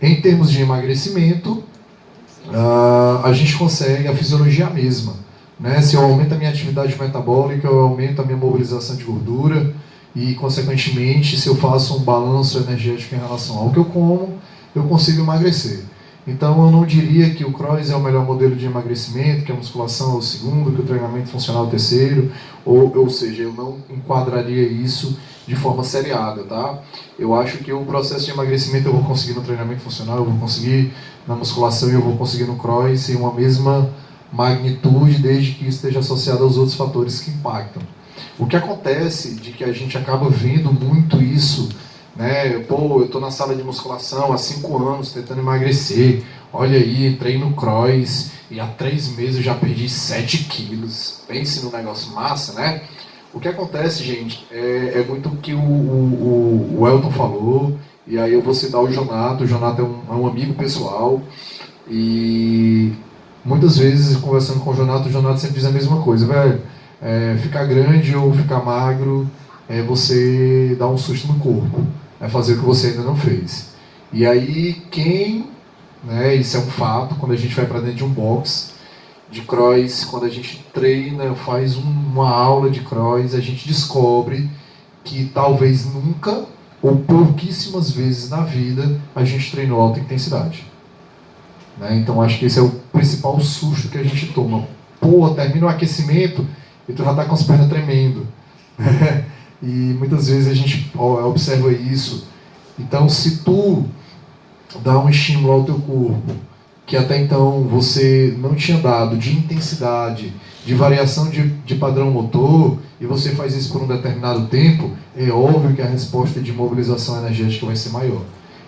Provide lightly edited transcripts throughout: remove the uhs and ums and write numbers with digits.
Em termos de emagrecimento, a gente consegue a fisiologia mesma. Né? Se eu aumento a minha atividade metabólica, eu aumento a minha mobilização de gordura e, consequentemente, se eu faço um balanço energético em relação ao que eu como, eu consigo emagrecer. Então, eu não diria que o CROSS é o melhor modelo de emagrecimento, que a musculação é o segundo, que o treinamento funcional é o terceiro, ou seja, eu não enquadraria isso de forma seriada, tá? Eu acho que o processo de emagrecimento eu vou conseguir no treinamento funcional, eu vou conseguir na musculação e eu vou conseguir no CROSS em uma mesma magnitude, desde que isso esteja associado aos outros fatores que impactam. O que acontece de que a gente acaba vendo muito isso, né? Pô, eu estou na sala de musculação há 5 anos tentando emagrecer, olha aí, entrei no CROSS e há 3 meses eu já perdi 7 quilos. Pense no negócio massa, né? O que acontece, gente, é muito o que o Elton falou, e aí eu vou citar o Jonato é um amigo pessoal, e muitas vezes, conversando com o Jonato sempre diz a mesma coisa, velho, ficar grande ou ficar magro é você dar um susto no corpo, é fazer o que você ainda não fez. E aí, né, isso é um fato, quando a gente vai para dentro de um box de cross, quando a gente treina, faz uma aula de cross, a gente descobre que talvez nunca ou pouquíssimas vezes na vida a gente treinou alta intensidade. Né? Então acho que esse é o principal susto que a gente toma. Pô, termina o aquecimento e tu já está com as pernas tremendo. E muitas vezes a gente observa isso. Então, se tu dá um estímulo ao teu corpo que até então você não tinha dado, de intensidade, de variação de padrão motor, e você faz isso por um determinado tempo, é óbvio que a resposta de mobilização energética vai ser maior.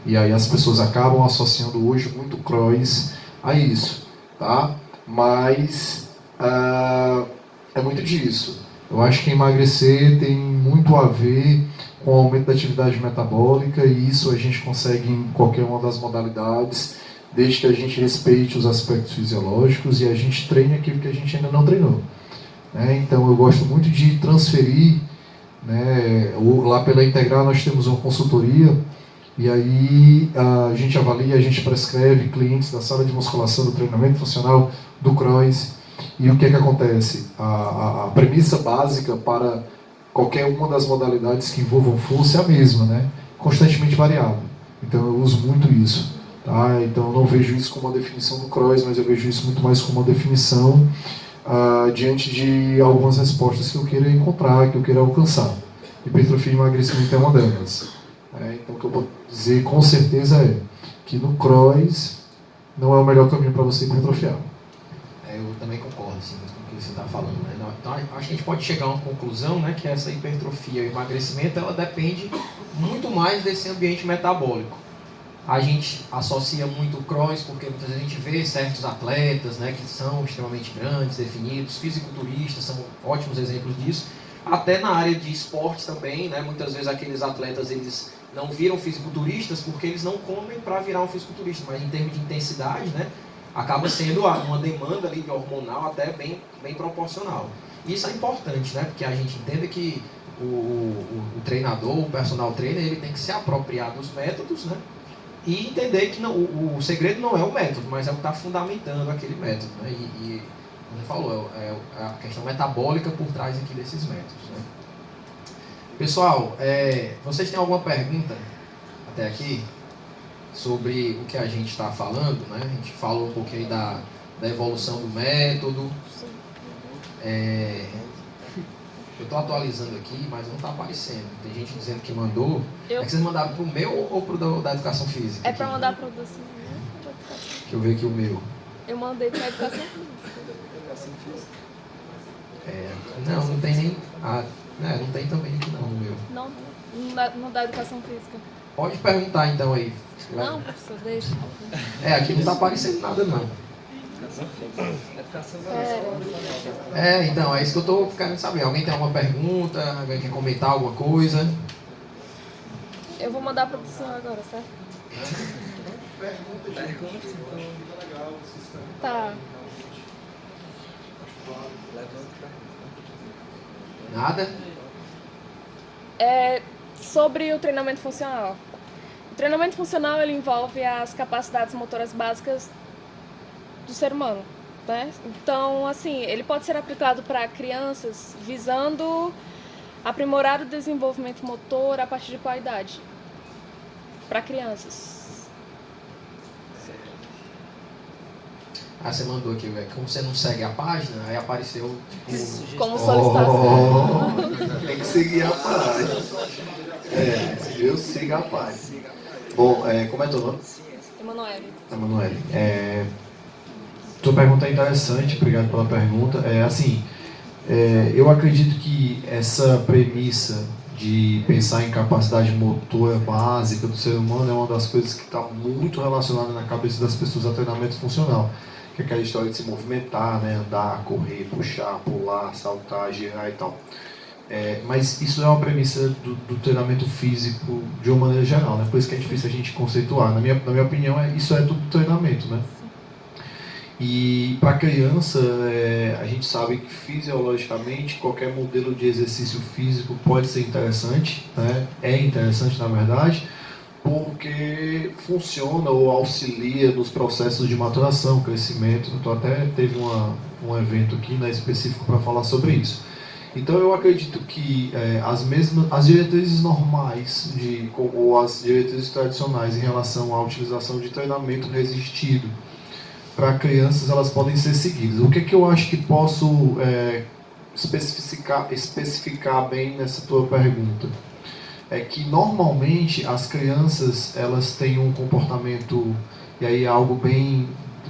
E aí as pessoas acabam associando hoje muito cross a isso, tá? Mas é muito disso. Eu acho que emagrecer tem muito a ver com o aumento da atividade metabólica, e isso a gente consegue em qualquer uma das modalidades, desde que a gente respeite os aspectos fisiológicos e a gente treine aquilo que a gente ainda não treinou. Né? Então eu gosto muito de transferir, né, lá pela Integral nós temos uma consultoria, e aí a gente avalia, a gente prescreve clientes da sala de musculação, do treinamento funcional, do CROSS. E o que é que acontece? A premissa básica para qualquer uma das modalidades que envolvam força é a mesma, né? Constantemente variável. Então eu uso muito isso. Tá? Então eu não vejo isso como uma definição do CROSS, mas eu vejo isso muito mais como uma definição diante de algumas respostas que eu queira encontrar, que eu queira alcançar. Hipertrofia e emagrecimento é uma delas. Então o que eu vou dizer com certeza é que no CROSS não é o melhor caminho para você hipertrofiar. Eu também concordo assim, com o que você está falando. Né? Então, acho que a gente pode chegar a uma conclusão, né, que essa hipertrofia e o emagrecimento ela depende muito mais desse ambiente metabólico. A gente associa muito o cross porque muitas vezes a gente vê certos atletas, né, que são extremamente grandes, definidos, fisiculturistas, são ótimos exemplos disso. Até na área de esportes também, né, muitas vezes aqueles atletas eles não viram fisiculturistas porque eles não comem para virar um fisiculturista, mas em termos de intensidade, né, acaba sendo uma demanda ali hormonal até bem proporcional. Isso é importante, né, porque a gente entende que o treinador, o personal trainer, ele tem que se apropriar dos métodos, né, e entender que não, o segredo não é o método, mas é o que está fundamentando aquele método. Né? E como você falou, é a questão metabólica por trás aqui desses métodos. Né? Pessoal, vocês têm alguma pergunta até aqui sobre o que a gente está falando? Né? A gente falou um pouquinho aí da evolução do método. Eu estou atualizando aqui, mas não está aparecendo. Tem gente dizendo que mandou. É que vocês mandaram para o meu ou para o da educação física? É para mandar para o da educação. Deixa eu ver aqui o meu. Eu mandei para a educação física. Não tem nem. Não tem também aqui não no meu. Não dá educação física. Pode perguntar então aí. Não, professor, deixa. Aqui não está aparecendo nada não. Então, é isso que eu estou querendo saber. Alguém tem alguma pergunta? Alguém quer comentar alguma coisa? Eu vou mandar para o senhor agora, certo? Pergunta, legal. Tá. Nada? Sobre o treinamento funcional. treinamento funcional ele envolve as capacidades motoras básicas do ser humano, né? Então, assim, ele pode ser aplicado para crianças visando aprimorar o desenvolvimento motor a partir de qual idade? Para crianças. Ah, você mandou aqui, velho. Como você não segue a página, aí apareceu, tipo... Como solicitação. Tem que seguir a página. Eu sigo a página. Bom, como é teu nome? Emanuele. Emanuele. Tua pergunta é interessante, obrigado pela pergunta. Eu acredito que essa premissa de pensar em capacidade motora básica do ser humano é uma das coisas que está muito relacionada na cabeça das pessoas a treinamento funcional. Que é aquela história de se movimentar, né? Andar, correr, puxar, pular, saltar, girar e tal. Mas isso é uma premissa do treinamento físico de uma maneira geral, né? Por isso que é difícil a gente conceituar. Na minha opinião, isso é tudo treinamento, né? E para criança, a gente sabe que fisiologicamente qualquer modelo de exercício físico pode ser interessante, né? É interessante na verdade, porque funciona ou auxilia nos processos de maturação, crescimento. Então até teve um evento aqui, né, específico para falar sobre isso. Então eu acredito que as diretrizes normais ou as diretrizes tradicionais em relação à utilização de treinamento resistido para crianças, elas podem ser seguidas. O que eu acho que posso especificar bem nessa tua pergunta? É que normalmente as crianças elas têm um comportamento, e aí é algo bem,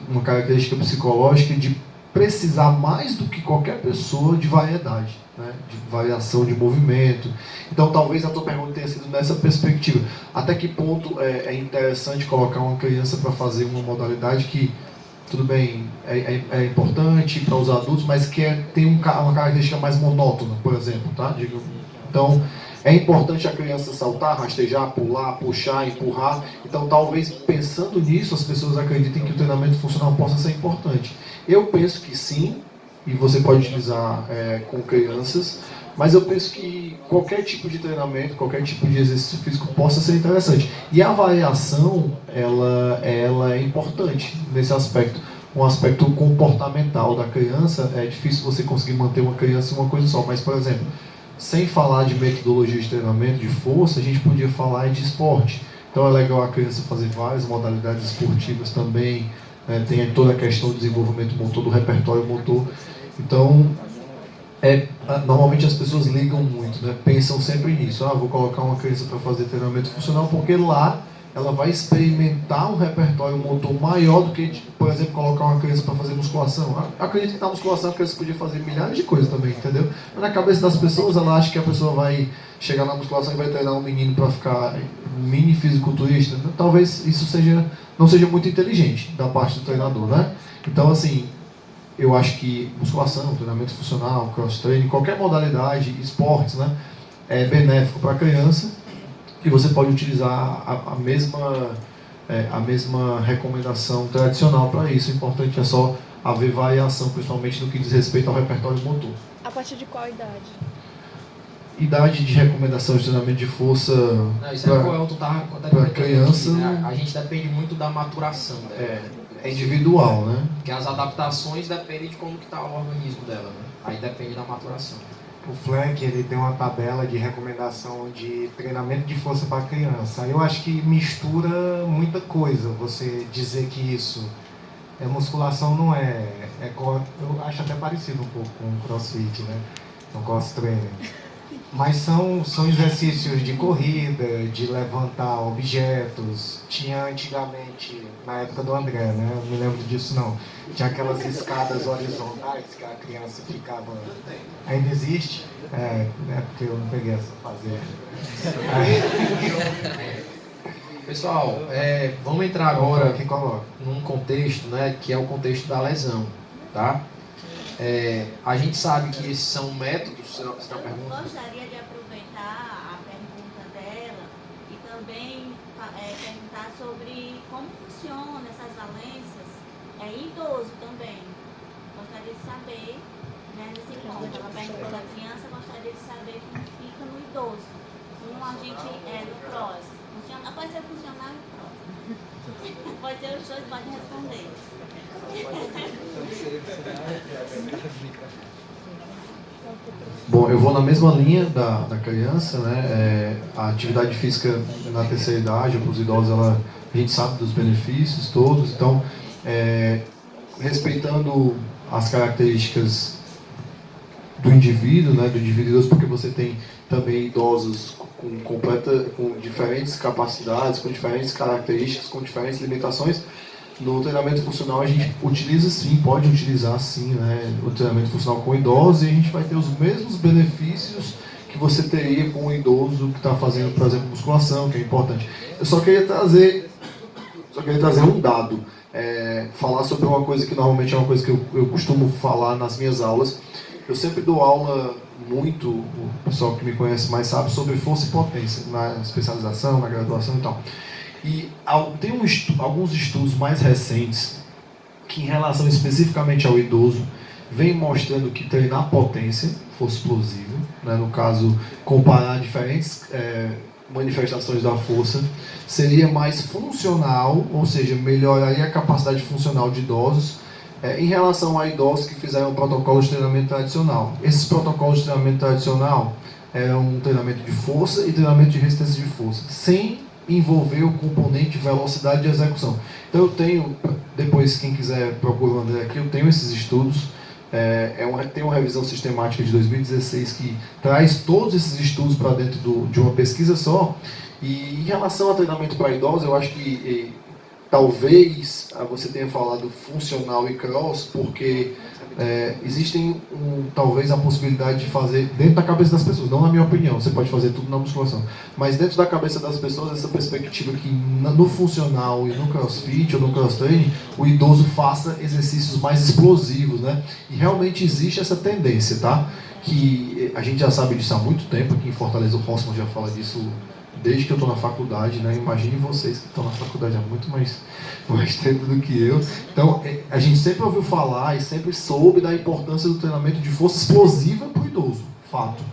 uma característica psicológica de precisar mais do que qualquer pessoa de variedade, né? De variação de movimento. Então talvez a tua pergunta tenha sido nessa perspectiva. Até que ponto é interessante colocar uma criança para fazer uma modalidade que, tudo bem, é importante para os adultos, mas que tem uma característica mais monótona, por exemplo, tá? Então, é importante a criança saltar, rastejar, pular, puxar, empurrar. Então, talvez pensando nisso, as pessoas acreditem que o treinamento funcional possa ser importante. Eu penso que sim, e você pode utilizar com crianças, mas eu penso que qualquer tipo de treinamento, qualquer tipo de exercício físico possa ser interessante. E a variação, ela é importante nesse aspecto. Um aspecto comportamental da criança, é difícil você conseguir manter uma criança em uma coisa só. Mas, por exemplo, sem falar de metodologia de treinamento, de força, a gente podia falar de esporte. Então é legal a criança fazer várias modalidades esportivas também, né? Tem toda a questão do desenvolvimento motor, do repertório motor. Então, normalmente as pessoas ligam muito, né? Pensam sempre nisso. Vou colocar uma criança para fazer treinamento funcional, porque lá ela vai experimentar um repertório motor maior do que, por exemplo, colocar uma criança para fazer musculação. Acredito que na musculação a criança podia fazer milhares de coisas também, entendeu? Mas na cabeça das pessoas, ela acha que a pessoa vai chegar na musculação e vai treinar um menino para ficar um mini fisiculturista. Então, talvez isso não seja muito inteligente da parte do treinador, né? Então, assim, eu acho que musculação, treinamento funcional, cross-training, qualquer modalidade, esportes, né, é benéfico para a criança, e você pode utilizar a mesma recomendação tradicional para isso. O importante é só haver variação, principalmente no que diz respeito ao repertório motor. A partir de qual idade? Idade de recomendação de treinamento de força para criança, aqui, né? A gente depende muito da maturação dela. É individual, né? Porque as adaptações dependem de como que está o organismo dela, né? Aí depende da maturação. O Fleck, ele tem uma tabela de recomendação de treinamento de força para criança. Eu acho que mistura muita coisa. Você dizer que isso é musculação, não é. Eu acho até parecido um pouco com o CrossFit, né? Com o cross-training. Mas são exercícios de corrida, de levantar objetos. Tinha antigamente, na época do André, né? Eu não me lembro disso não. Tinha aquelas escadas horizontais que a criança ficava... Ainda existe? Porque eu não peguei essa fazer. Pessoal, vamos entrar agora que coloca num contexto, né, que é o contexto da lesão, tá? A gente sabe que esses são métodos. Você tem uma pergunta? Eu gostaria de aproveitar a pergunta dela e também perguntar sobre como funcionam essas valências em idoso também. Gostaria de saber, né, nesse ponto. Ela perguntou da criança, gostaria de saber como fica no idoso. Como a gente no cross, funcional, pode ser funcional e próximo. Pode ser os dois, podem responder. Bom, eu vou na mesma linha da criança, né? A atividade física na terceira idade, para os idosos, a gente sabe dos benefícios todos, então, respeitando as características do indivíduo, né? Do indivíduo idoso, porque você tem também idosos com diferentes capacidades, com diferentes características, com diferentes limitações. No treinamento funcional a gente utiliza sim, pode utilizar sim, né, o treinamento funcional com idosos, e a gente vai ter os mesmos benefícios que você teria com o idoso que está fazendo, por exemplo, musculação, que é importante. Eu só queria trazer um dado, falar sobre uma coisa que normalmente é uma coisa que eu costumo falar nas minhas aulas. Eu sempre dou aula muito, o pessoal que me conhece mais sabe, sobre força e potência, na especialização, na graduação e tal. E tem alguns estudos mais recentes que, em relação especificamente ao idoso, vem mostrando que treinar potência, força explosiva, né, no caso, comparar diferentes manifestações da força, seria mais funcional, ou seja, melhoraria a capacidade funcional de idosos em relação a idosos que fizeram um protocolo de treinamento tradicional. Esses protocolos de treinamento tradicional eram um treinamento de força e treinamento de resistência de força, sem envolver o componente de velocidade de execução. Então eu tenho, depois quem quiser procura o André aqui, eu tenho esses estudos, tem uma revisão sistemática de 2016 que traz todos esses estudos para dentro de uma pesquisa só. E em relação ao treinamento para idosos, eu acho que talvez você tenha falado funcional e cross, porque existem talvez a possibilidade de fazer dentro da cabeça das pessoas, não na minha opinião, você pode fazer tudo na musculação, mas dentro da cabeça das pessoas, essa perspectiva que no funcional e no crossfit ou no cross training, o idoso faça exercícios mais explosivos, né? E realmente existe essa tendência, tá? Que a gente já sabe disso há muito tempo, aqui em Fortaleza o Rossman já fala disso desde que eu estou na faculdade, né? Imagine vocês que estão na faculdade há muito mais tempo do que eu. Então, a gente sempre ouviu falar e sempre soube da importância do treinamento de força explosiva para o idoso, fato.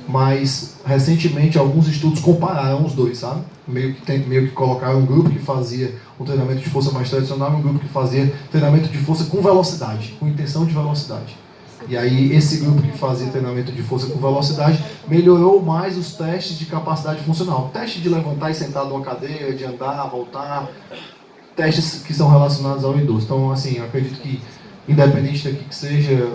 Mas, recentemente, alguns estudos compararam os dois, sabe? Meio que colocaram um grupo que fazia um treinamento de força mais tradicional e um grupo que fazia treinamento de força com velocidade, com intenção de velocidade. E aí, esse grupo que fazia treinamento de força com velocidade melhorou mais os testes de capacidade funcional. Teste de levantar e sentar numa cadeira, de andar, voltar, testes que são relacionados ao idoso. Então, assim, eu acredito que, independente daqui que seja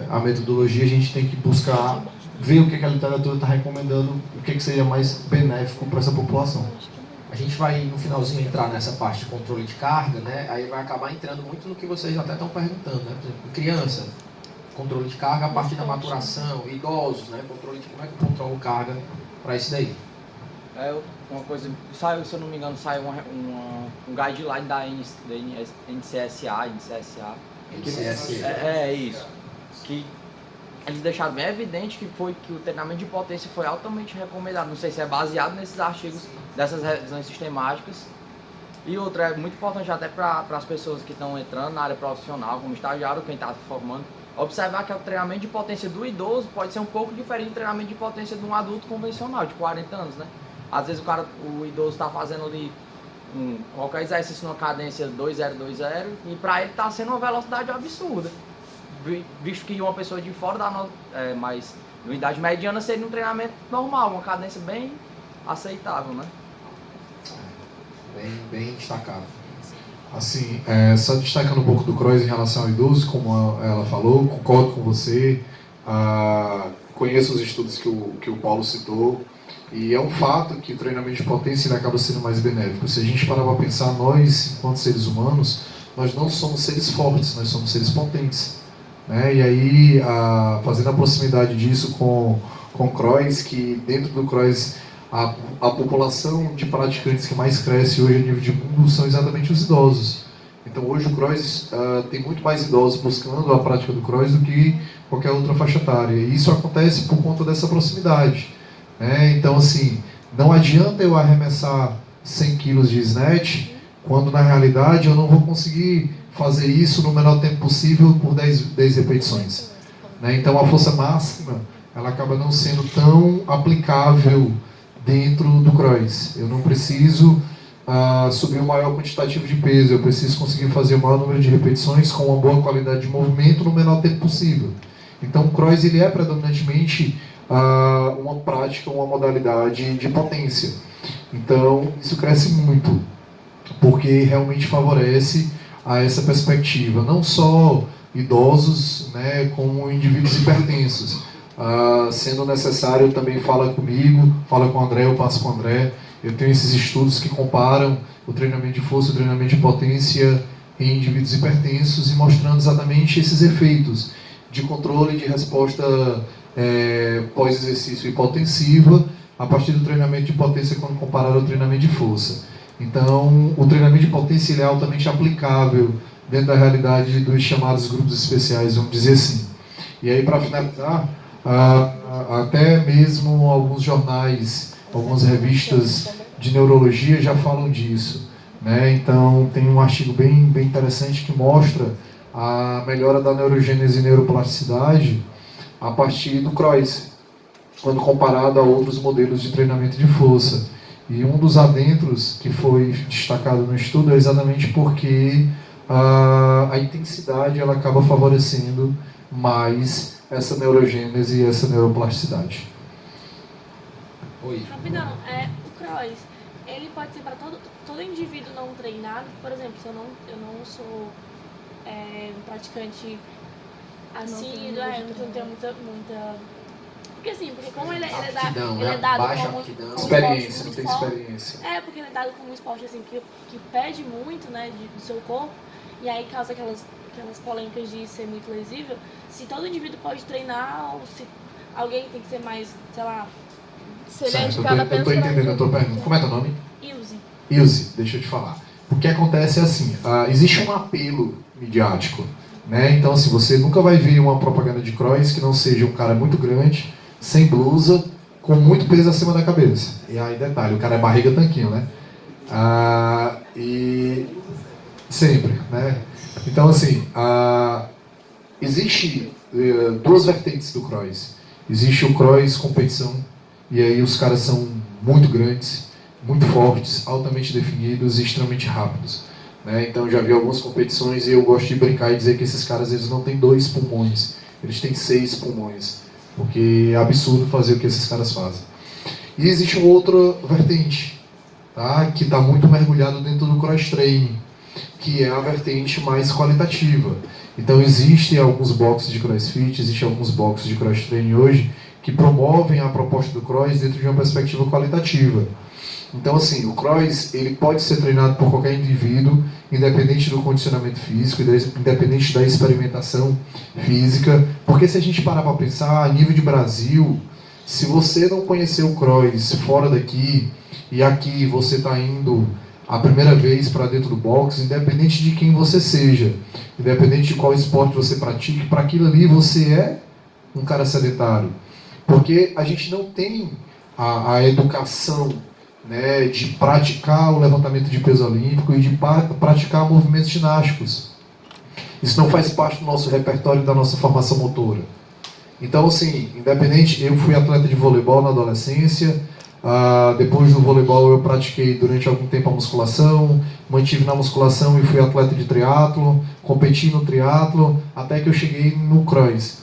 a metodologia, a gente tem que buscar ver o que a literatura está recomendando, o que seria mais benéfico para essa população. A gente vai, no finalzinho, entrar nessa parte de controle de carga, né? Aí vai acabar entrando muito no que vocês até estão perguntando, né? Por exemplo, criança, controle de carga a partir da maturação, idosos, né? Controle de como é que eu controlo carga para isso daí. Uma coisa, se eu não me engano, saiu um guideline da NCSA. É isso. Que eles deixaram bem evidente que o treinamento de potência foi altamente recomendado. Não sei se é baseado nesses artigos, dessas revisões sistemáticas. E outra, é muito importante até para as pessoas que estão entrando na área profissional, como estagiário, quem está se formando, observar que o treinamento de potência do idoso pode ser um pouco diferente do treinamento de potência de um adulto convencional, de 40 anos, né? Às vezes o idoso está fazendo ali qualquer exercício numa cadência 2020 e para ele está sendo uma velocidade absurda. Visto que uma pessoa de fora mas na idade mediana seria um treinamento normal, uma cadência bem aceitável, né? Bem destacado. Assim, só destacando um pouco do cross em relação ao idoso, como ela falou, concordo com você, conheço os estudos que o Paulo citou, e é um fato que o treinamento de potência ele acaba sendo mais benéfico. Se a gente parar para pensar, nós, enquanto seres humanos, nós não somos seres fortes, nós somos seres potentes. Né? E aí, fazendo a proximidade disso com o cross, que dentro do cross a população de praticantes que mais cresce hoje a nível de mundo são exatamente os idosos. Então hoje o cross tem muito mais idosos buscando a prática do cross do que qualquer outra faixa etária. E isso acontece por conta dessa proximidade. Né? Então assim, não adianta eu arremessar 100 kg de snatch quando na realidade eu não vou conseguir fazer isso no menor tempo possível por 10 repetições. Né? Então a força máxima ela acaba não sendo tão aplicável dentro do CROIS. Eu não preciso subir o maior quantitativo de peso, eu preciso conseguir fazer o maior número de repetições com uma boa qualidade de movimento no menor tempo possível. Então, o CROIS ele é predominantemente uma prática, uma modalidade de potência. Então, isso cresce muito, porque realmente favorece a essa perspectiva, não só idosos, né, como indivíduos hipertensos. Sendo necessário, também fala comigo, fala com o André, eu passo com o André. Eu tenho esses estudos que comparam o treinamento de força e o treinamento de potência em indivíduos hipertensos e mostrando exatamente esses efeitos de controle de resposta pós-exercício hipotensiva a partir do treinamento de potência quando comparado ao treinamento de força. Então, o treinamento de potência ele é altamente aplicável dentro da realidade dos chamados grupos especiais, vamos dizer assim. E aí, para finalizar, até mesmo alguns jornais, algumas revistas de neurologia já falam disso, né? Então, tem um artigo bem interessante que mostra a melhora da neurogênese e neuroplasticidade a partir do CROIS, quando comparado a outros modelos de treinamento de força. E um dos adentros que foi destacado no estudo é exatamente porque a intensidade ela acaba favorecendo mais essa neurogênese e essa neuroplasticidade. Oi. Rapidão, o CROIS, ele pode ser para todo indivíduo não treinado. Por exemplo, se eu não sou um praticante assíduo, eu não tenho muita... Porque como ele é dado baixa como aptidão. Experiência, não tem experiência. porque ele é dado como um esporte assim, que pede muito, né, do seu corpo, e aí causa aquelas polêmicas de ser muito lesível. Se todo indivíduo pode treinar, ou se alguém tem que ser mais, sei lá... Certo, eu estou entendendo a tua pergunta. Como é teu nome? Ilse, deixa eu te falar. O que acontece é assim, existe um apelo midiático, né? Então, assim, você nunca vai ver uma propaganda de CROIS que não seja um cara muito grande, sem blusa, com muito peso acima da cabeça. E aí, detalhe, o cara é barriga tanquinho, né? E sempre, né? Então, assim, existe duas vertentes do CROIS. Existe o CROIS competição, e aí os caras são muito grandes, muito fortes, altamente definidos e extremamente rápidos, né? Então já vi algumas competições e eu gosto de brincar e dizer que esses caras eles não têm 2 pulmões, eles têm 6 pulmões, porque é absurdo fazer o que esses caras fazem. E existe uma outra vertente, tá? Que está muito mergulhado dentro do cross-training, que é a vertente mais qualitativa. Então existem alguns boxes de crossfit, existem alguns boxes de cross-training hoje que promovem a proposta do CROIS dentro de uma perspectiva qualitativa. Então, assim, o CROIS ele pode ser treinado por qualquer indivíduo, independente do condicionamento físico, independente da experimentação física, porque se a gente parar para pensar, a nível de Brasil, se você não conhecer o CROIS fora daqui, e aqui você está indo a primeira vez para dentro do boxe, independente de quem você seja, independente de qual esporte você pratique, para aquilo ali você é um cara sedentário. Porque a gente não tem a educação, né, de praticar o levantamento de peso olímpico e de praticar movimentos ginásticos. Isso não faz parte do nosso repertório, da nossa formação motora. Então, assim, independente, eu fui atleta de voleibol na adolescência, depois do voleibol eu pratiquei durante algum tempo a musculação, mantive na musculação e fui atleta de triatlo, competi no triatlo, até que eu cheguei no CROIS.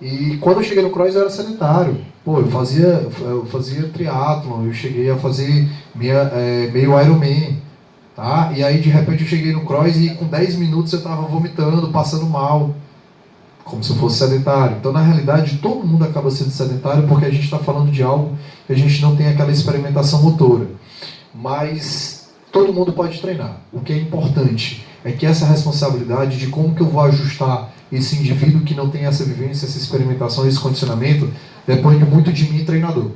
E quando eu cheguei no CROIS eu era sedentário. Pô, eu fazia triatlon, eu cheguei a fazer meio Ironman, tá? E aí de repente eu cheguei no CROIS e com 10 minutos eu estava vomitando, passando mal, como se eu fosse sedentário. Então na realidade todo mundo acaba sendo sedentário porque a gente está falando de algo que a gente não tem aquela experimentação motora. Mas todo mundo pode treinar. O que é importante é que essa responsabilidade de como que eu vou ajustar esse indivíduo que não tem essa vivência, essa experimentação, esse condicionamento, depende muito de mim, treinador.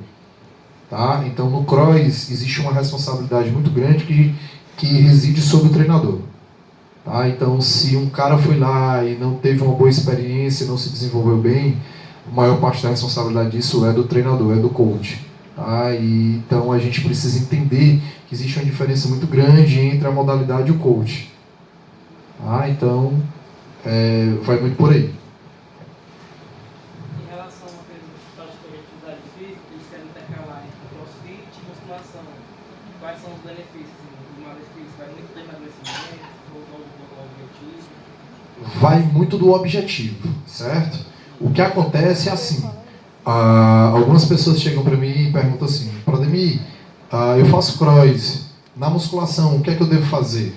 Tá? Então, no CROIS, existe uma responsabilidade muito grande que reside sobre o treinador. Tá? Então, se um cara foi lá e não teve uma boa experiência, não se desenvolveu bem, a maior parte da responsabilidade disso é do treinador, é do coach. Tá? E, então, a gente precisa entender que existe uma diferença muito grande entre a modalidade e o coach. Tá? Então, vai muito por aí. Em relação a uma pergunta de atividade física, eles querem intercalar entre crossfit vai muito do objetivo, certo? O que acontece é assim, algumas pessoas chegam para mim e perguntam assim, Prodemir, eu faço cross, na musculação, o que é que eu devo fazer?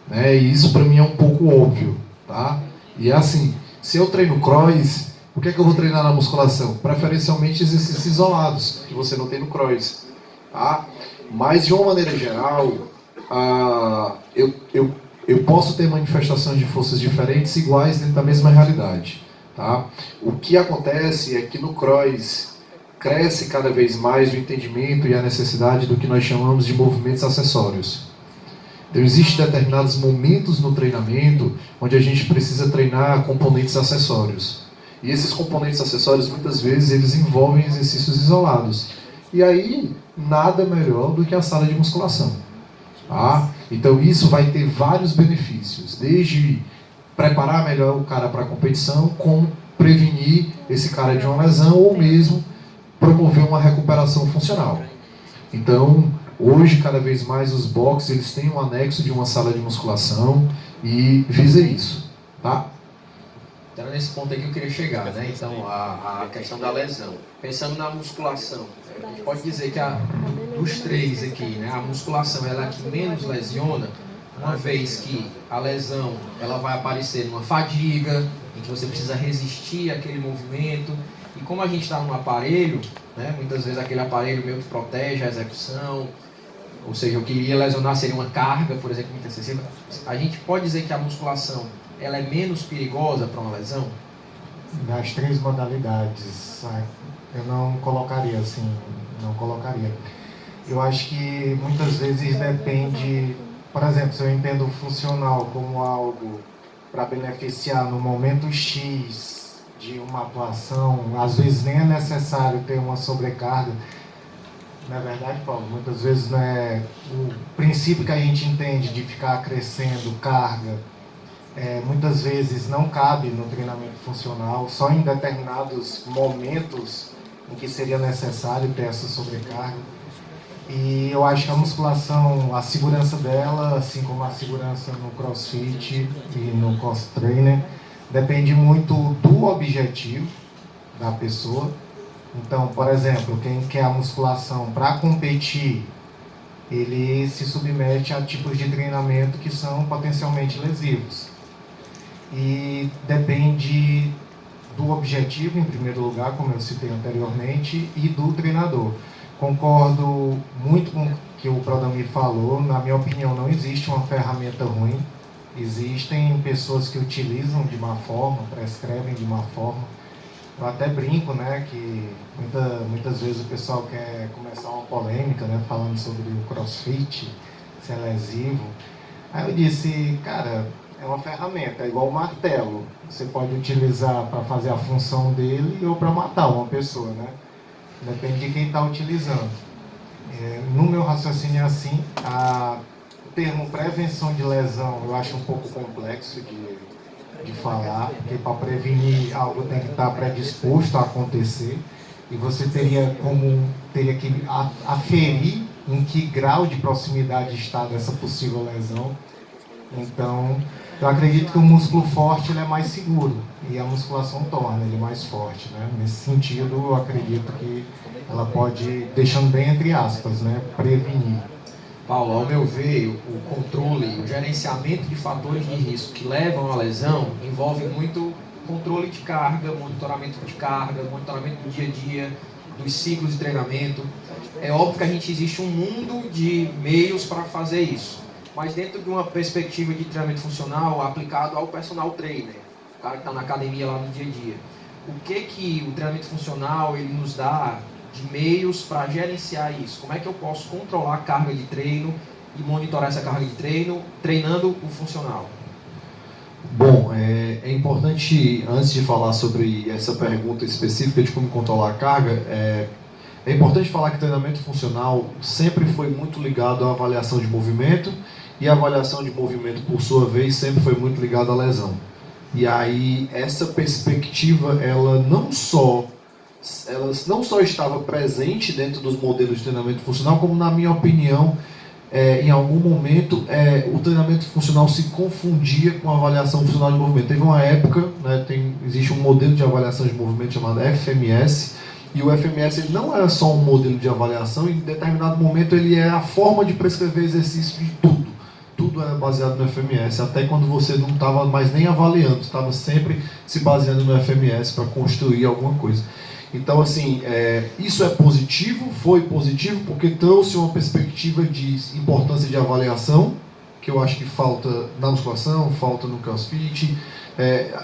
Né? E isso para mim é um pouco óbvio, tá? E é assim, se eu treino cross, o que é que eu vou treinar na musculação? Preferencialmente exercícios isolados, que você não tem no cross, tá? Mas de uma maneira geral, eu posso ter manifestações de forças diferentes iguais dentro da mesma realidade, tá? O que acontece é que no cross cresce cada vez mais o entendimento e a necessidade do que nós chamamos de movimentos acessórios. Então, existem determinados momentos no treinamento onde a gente precisa treinar componentes acessórios. E esses componentes acessórios, muitas vezes, eles envolvem exercícios isolados. E aí, nada melhor do que a sala de musculação. Tá? Então, isso vai ter vários benefícios, desde preparar melhor o cara para a competição, como prevenir esse cara de uma lesão, ou mesmo promover uma recuperação funcional. Então, hoje, cada vez mais, os boxes eles têm um anexo de uma sala de musculação e visa isso. Tá? Então, nesse ponto aí que eu queria chegar, né? Então, a questão da lesão. Pensando na musculação, a gente pode dizer que dos três aqui, né? A musculação ela é a que menos lesiona, uma vez que a lesão ela vai aparecer numa fadiga, em que você precisa resistir àquele movimento. E como a gente está num aparelho, né? Muitas vezes aquele aparelho meio que protege a execução, ou seja, o que iria lesionar seria uma carga, por exemplo, muito excessiva. A gente pode dizer que a musculação ela é menos perigosa para uma lesão? Das três modalidades, eu não colocaria assim, não colocaria. Eu acho que muitas vezes depende, por exemplo, se eu entendo o funcional como algo para beneficiar no momento X de uma atuação, às vezes nem é necessário ter uma sobrecarga. Na verdade, Paulo, muitas vezes né, o princípio que a gente entende de ficar crescendo carga, muitas vezes não cabe no treinamento funcional, só em determinados momentos em que seria necessário ter essa sobrecarga. E eu acho que a musculação, a segurança dela, assim como a segurança no CrossFit e no Cross Trainer, depende muito do objetivo da pessoa. Então, por exemplo, quem quer a musculação para competir, ele se submete a tipos de treinamento que são potencialmente lesivos. E depende do objetivo, em primeiro lugar, como eu citei anteriormente, e do treinador. Concordo muito com o que o Prodemir falou. Na minha opinião, não existe uma ferramenta ruim. Existem pessoas que utilizam de uma forma, prescrevem de uma forma. Eu até brinco, né, que muitas vezes o pessoal quer começar uma polêmica, né, falando sobre o CrossFit, se é lesivo. Aí eu disse, cara, é uma ferramenta, é igual o martelo. Você pode utilizar para fazer a função dele ou para matar uma pessoa, né? Depende de quem está utilizando. No meu raciocínio é assim, o termo prevenção de lesão eu acho um pouco complexo de falar, porque para prevenir algo tem que estar predisposto a acontecer, e você teria que aferir em que grau de proximidade está dessa possível lesão. Então, eu acredito que o músculo forte ele é mais seguro, e a musculação torna ele mais forte, né? Nesse sentido, eu acredito que ela pode, deixando bem entre aspas, né, prevenir. Paulo, ao meu ver, o controle, o gerenciamento de fatores de risco que levam à lesão envolve muito controle de carga, monitoramento do dia a dia, dos ciclos de treinamento. É óbvio que existe um mundo de meios para fazer isso, mas dentro de uma perspectiva de treinamento funcional aplicado ao personal trainer, o cara que está na academia lá no dia a dia. O que o treinamento funcional ele nos dá de meios para gerenciar isso? Como é que eu posso controlar a carga de treino e monitorar essa carga de treino, treinando o funcional? Bom, é importante, antes de falar sobre essa pergunta específica de como controlar a carga, é importante falar que treinamento funcional sempre foi muito ligado à avaliação de movimento, e a avaliação de movimento, por sua vez, sempre foi muito ligada à lesão. E aí, essa perspectiva, ela não só estava presente dentro dos modelos de treinamento funcional, como, na minha opinião, em algum momento, o treinamento funcional se confundia com a avaliação funcional de movimento. Teve uma época, né, existe um modelo de avaliação de movimento chamado FMS, e o FMS ele não era só um modelo de avaliação, em determinado momento ele é a forma de prescrever exercício de tudo. Tudo era baseado no FMS, até quando você não estava mais nem avaliando, estava sempre se baseando no FMS para construir alguma coisa. Então, assim, isso é positivo, foi positivo, porque trouxe uma perspectiva de importância de avaliação, que eu acho que falta na musculação, falta no CrossFit.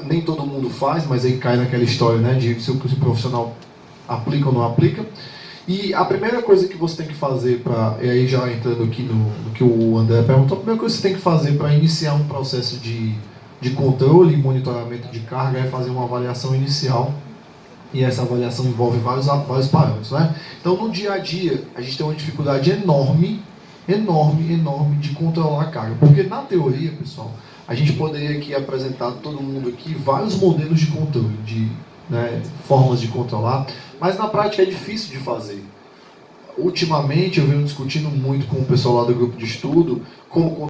Nem todo mundo faz, mas aí cai naquela história, né, de se o profissional aplica ou não aplica. E a primeira coisa que você tem que fazer e aí já entrando aqui no que o André perguntou, a primeira coisa que você tem que fazer para iniciar um processo de controle e monitoramento de carga é fazer uma avaliação inicial. E essa avaliação envolve vários parâmetros, né? Então, no dia a dia, a gente tem uma dificuldade enorme de controlar a carga. Porque, na teoria, pessoal, a gente poderia aqui apresentar todo mundo aqui vários modelos de controle, formas de controlar, mas na prática é difícil de fazer. Ultimamente, eu venho discutindo muito com o pessoal lá do grupo de estudo como